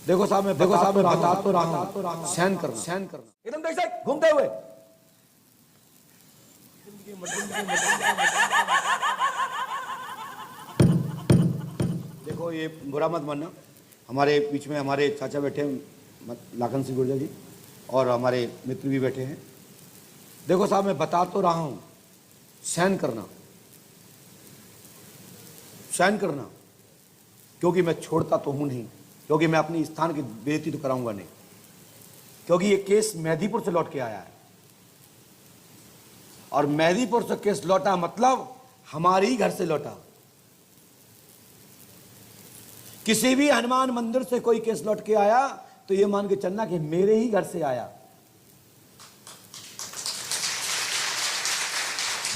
देखो साहब मैं बता तो रहा हूँ, सहन करना एकदम कैसे घूमते हुए। देखो ये बुरा मत मानना, हमारे बीच में हमारे चाचा बैठे हैं लाखन सिंह गुर्जर जी, और हमारे मित्र भी बैठे हैं। देखो साहब मैं बता तो रहा हूँ, सहन करना, क्योंकि मैं छोड़ता तो हूं नहीं, क्योंकि मैं अपनी स्थान की बेइज्जती तो कराऊंगा नहीं, क्योंकि ये केस मेहदीपुर से लौट के आया है, और मेहदीपुर से केस लौटा मतलब हमारे ही घर से लौटा। किसी भी हनुमान मंदिर से कोई केस लौट के आया तो ये मान के चलना कि मेरे ही घर से आया।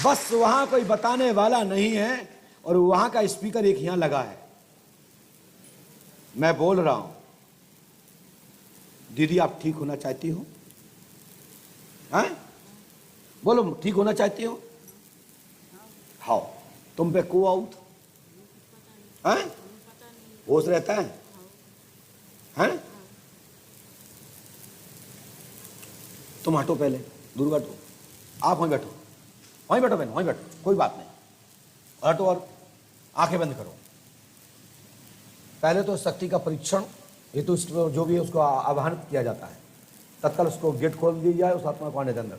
बस वहां कोई बताने वाला नहीं है, और वहां का स्पीकर एक यहां लगा है। मैं बोल रहा हूं, दीदी आप ठीक होना चाहती हो? हैं? बोलो ठीक होना चाहती हो? हाँ, तुम पे को आउट हैं? होश रहता है? हैं? तुम हटो, पहले दूर बैठो, आप वहीं बैठो, बहन वहीं बैठो, कोई बात नहीं, हटो और आंखें बंद करो। पहले तो शक्ति का परीक्षण, ये तो जो भी है उसको आह्वान किया जाता है, तत्काल उसको गेट खोल दिया जाए उस आत्मा को आने के अंदर।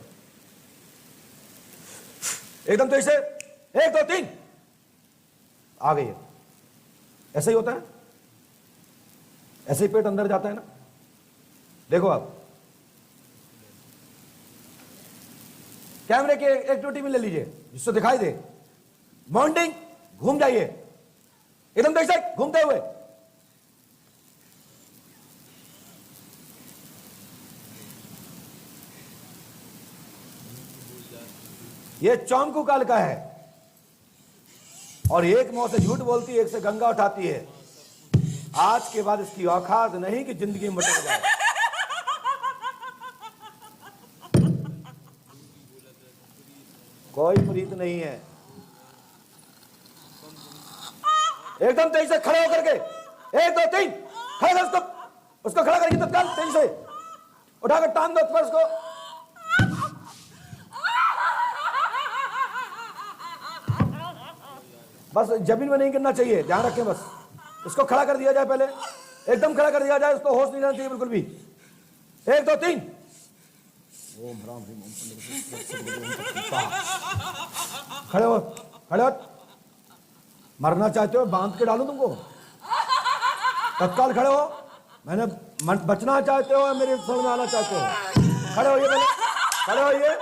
एकदम तो इसे 1 2 3 आ गई है। ऐसे ही होता है, ऐसे ही पेट अंदर जाता है ना। देखो आप कैमरे की एक्टिविटी में ले लीजिए जिससे दिखाई दे। मॉर्निंग घूम जाइए एकदम तो ऐसे घूमते हुए। ये चौंकू काल का है, और एक मुंह से झूठ बोलती है, एक से गंगा उठाती है। आज के बाद इसकी औकात नहीं कि जिंदगी में मटक जाए। कोई प्रीत नहीं है। एकदम तेजी से खड़े होकर के 1 2 3 खड़े कर उसको खड़ा करके तत्काल तेजी से उठाकर टांग दो पर उसको। बस जमीन में नहीं गिरना चाहिए, ध्यान रखें। बस इसको खड़ा कर दिया जाए, पहले एकदम खड़ा कर दिया जाए, उसको होश नहीं रहना चाहिए बिल्कुल भी। 1 2 3 ओम राम ह्रीम खड़े हो, खड़े हो। मरना चाहते हो बांध के डालूं तुमको? तत्काल खड़े हो। मैंने बचना चाहते हो या मेरे शरण में आना चाहते हो? खड़े होइए, पहले खड़े होइए।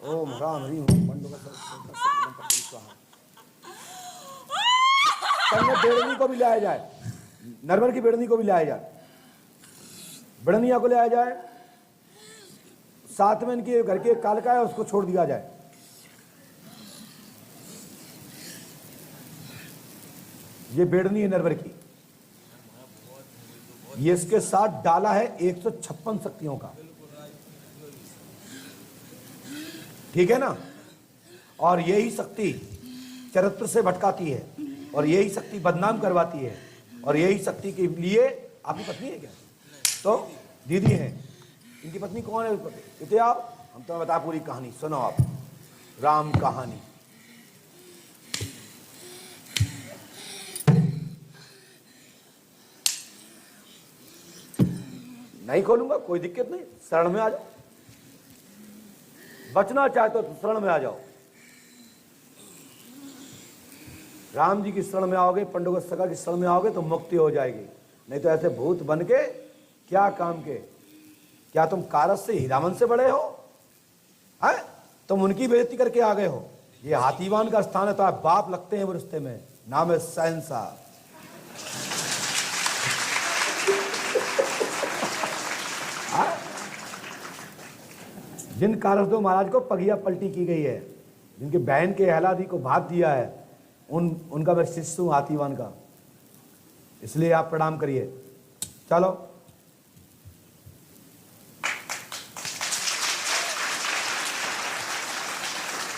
ओम राम ह्रीम बेड़नी को भी लाया जाए, नरवर की बेड़नी को भी लाया जाए, बेड़निया को लाया जाए, साथ में इनके घर के कालका है उसको छोड़ दिया जाए। ये बेड़नी है नरवर की, ये इसके साथ डाला है 156 शक्तियों का, ठीक है ना। और यही शक्ति चरित्र से भटकाती है, और यही शक्ति बदनाम करवाती है, और यही शक्ति के लिए आपकी पत्नी है क्या? तो दीदी है, इनकी पत्नी कौन है? इतने आप हम तो बता पूरी कहानी सुनो आप, राम कहानी। नहीं खोलूंगा, कोई दिक्कत नहीं, शरण में आ जाओ। बचना चाहते हो तो शरण में आ जाओ। राम जी की शरण में आओगे, पंडुका सखा की शरण में आओगे तो मुक्ति हो जाएगी। नहीं तो ऐसे भूत बन के क्या काम के? क्या तुम कारस से हीरामन से बड़े हो? हैं? तुम उनकी बेइज्जती करके आ गए हो। ये हाथीवान का स्थान है, तो आप बाप लगते हैं वो रिश्ते में। नाम है शहंशाह। जिन कारसदो महाराज को पगिया पलटी की गई है, जिनके बहन के हलादी को भात दिया है, उनका मैं शिष्य हूं हाथीवान का, इसलिए आप प्रणाम करिए। चलो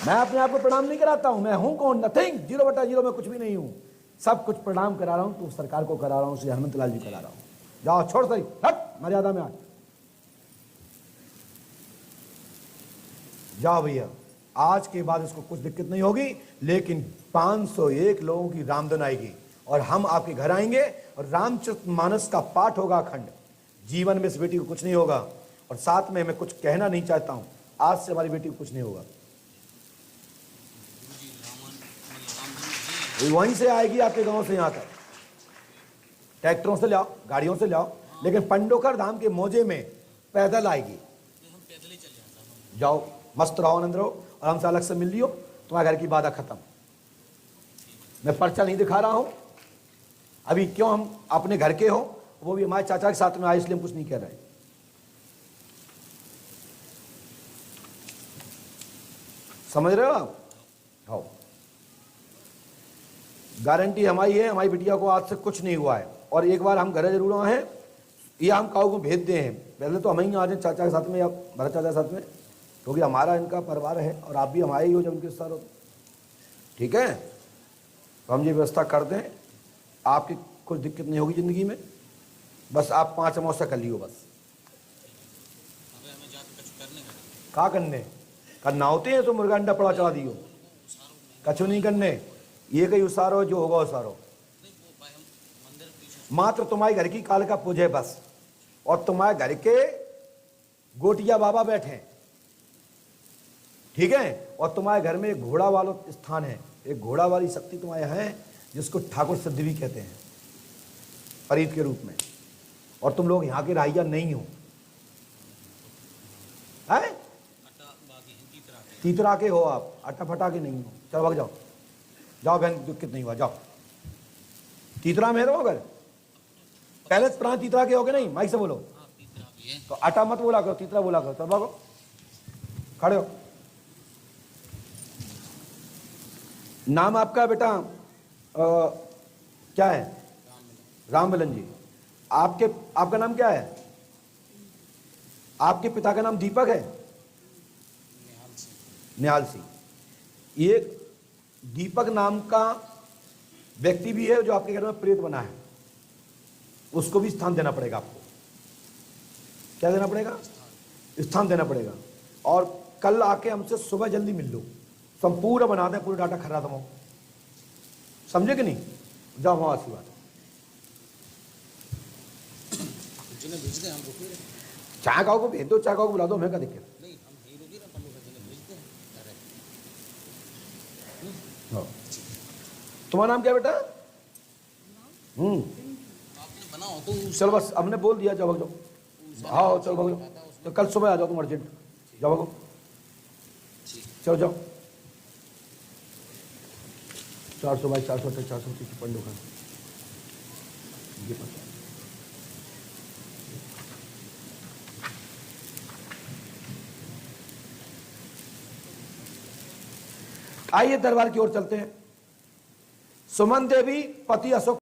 मैं अपने आप को प्रणाम नहीं कराता हूं। मैं हूं कौन? नथिंग, 0/0 में कुछ भी नहीं हूं। सब कुछ प्रणाम करा रहा हूं, तो सरकार को करा रहा हूं, श्री हनुमंत लाल जी करा रहा हूं। जाओ छोड़ सही, हट मर्यादा में आ जाओ भैया। आज के बाद इसको कुछ दिक्कत नहीं होगी, लेकिन 501 लोगों की रामधन आएगी और हम आपके घर आएंगे और रामचरितमानस का पाठ होगा अखंड। जीवन में इस बेटी को कुछ नहीं होगा। और साथ में मैं कुछ कहना नहीं चाहता हूं, आज से हमारी बेटी को कुछ नहीं होगा। वहीं से आएगी आपके गांव से यहां तक, ट्रैक्टरों से लाओ, गाड़ियों से लाओ, लेकिन पंडोकर धाम के मौजे में पैदल आएगी। जाओ मस्त रहो, आनंद रहो, और हमसे अलग से मिल लियो, तुम्हारे घर की बाधा खत्म। मैं पर्चा नहीं दिखा रहा हूं अभी, क्यों हम अपने घर के हो, वो भी हमारे चाचा के साथ में आए, इसलिए हम कुछ नहीं कह रहे। समझ रहे हो आप? आओ, गारंटी हमारी है, हमारी बिटिया को आज से कुछ नहीं हुआ है। और एक बार हम घर जरूर आए हैं, या हम काऊ को भेज दे हैं, पहले तो हम ही आ जाए चाचा के साथ में या भरत चाचा के साथ में, क्योंकि हमारा इनका परिवार है और आप भी हमारे ही हो जब उनके साथ हो। ठीक है, तो हम ये व्यवस्था कर दें, आपकी कुछ दिक्कत नहीं होगी जिंदगी में। बस आप 5 अमावस्या कर लियो बस। क्या करना होते हैं तो मुर्गा अंडा पड़ा चढ़ा दियो, कछु नहीं करने, ये कहीं उसारो जो होगा उसारो। मात्र तुम्हारे घर की काल का पूजे बस, और तुम्हारे घर के गोटिया बाबा बैठे, ठीक है। और तुम्हारे घर में एक घोड़ा वाला स्थान है, एक घोड़ा वाली शक्ति तुम्हारे यहाँ है, जिसको ठाकुर सिद्धि भी कहते हैं फरीद के रूप में। और तुम लोग यहाँ के राहिया नहीं हो, हैं? तीतरा के हो आप, अटा फटा के नहीं हो। चलो भाग जाओ, जाओ बहन, दिक्कत नहीं हुआ, जाओ। तीतरा में रहो, अगर पहले प्राण तीतरा के हो गए नहीं, माइक से बोलो, तो अटा मत बोला करो, तीतरा बोला करो। चलो भागो, खड़े हो। नाम आपका बेटा क्या है? राम मिलन जी। आपका नाम क्या है? आपके पिता का नाम दीपक है? निहाल सिंह। ये दीपक नाम का व्यक्ति भी है जो आपके घर में प्रेत बना है, उसको भी स्थान देना पड़ेगा आपको। क्या देना पड़ेगा? स्थान देना पड़ेगा। और कल आके हमसे सुबह जल्दी मिल लो, संपूर्ण बना दें, पूरा डाटा खरा दो, समझे कि नहीं? जाओ वहां आशीर्वाद। चाय खाओ को भेज दो, चाय खाओ को बुला दो, हमें क्या दिक्कत? तुम्हारा नाम क्या बेटा? चलो बस, हमने बोल दिया, जाओ जाओ। हाँ चलो भागो, तो कल सुबह आ जाओ तुम अर्जेंट, जाओ भागो, चलो जाओ। 422 428 430 पंडोकर ये पता। आइए दरबार की ओर चलते हैं। सुमन देवी पति अशोक